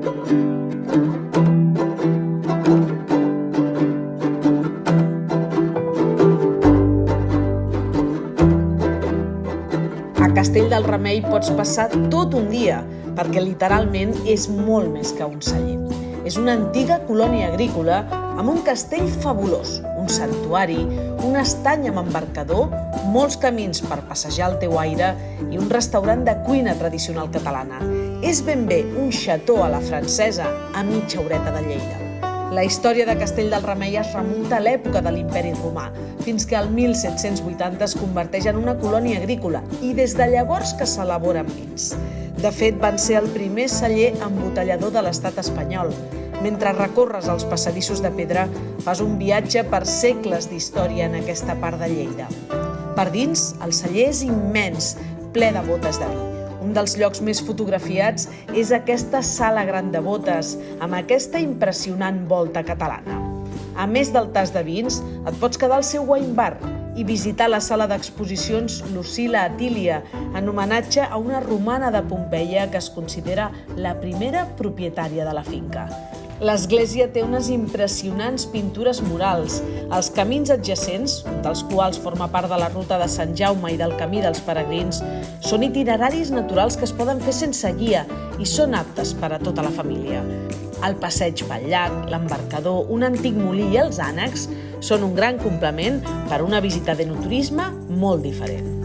A Castell del Remei pots passar tot un dia, perquè literalment és molt més que un celler. És una antiga colònia agrícola amb un castell fabulós, un santuari, un estany amb embarcador, molts camins per passejar al teu aire i un restaurant de cuina tradicional catalana. És ben bé un xató a la francesa a mitja horeta de Lleida. La història de Castell del Remei es remunta a l'època de l'Imperi Romà, fins que al 1780 es converteix en una colònia agrícola i des de llavors que s'elaboren vins. De fet, van ser el primer celler embotellador de l'estat espanyol. Mentre recorres els passadissos de pedra, fas un viatge per segles d'història en aquesta part de Lleida. Per dins, el celler és immens, ple de botes de vi. Un dels llocs més fotografiats és aquesta sala gran de botes, amb aquesta impressionant volta catalana. A més del tas de vins, et pots quedar al seu wine bar i visitar la sala d'exposicions Lucila Atília, en homenatge a una romana de Pompeia que es considera la primera propietària de la finca. L'església té unes impressionants pintures murals. Els camins adjacents, dels quals forma part de la ruta de Sant Jaume i del Camí dels Peregrins, són itineraris naturals que es poden fer sense guia i són aptes per a tota la família. El passeig pel llac, l'embarcador, un antic molí i els ànecs són un gran complement per a una visita d'enoturisme molt diferent.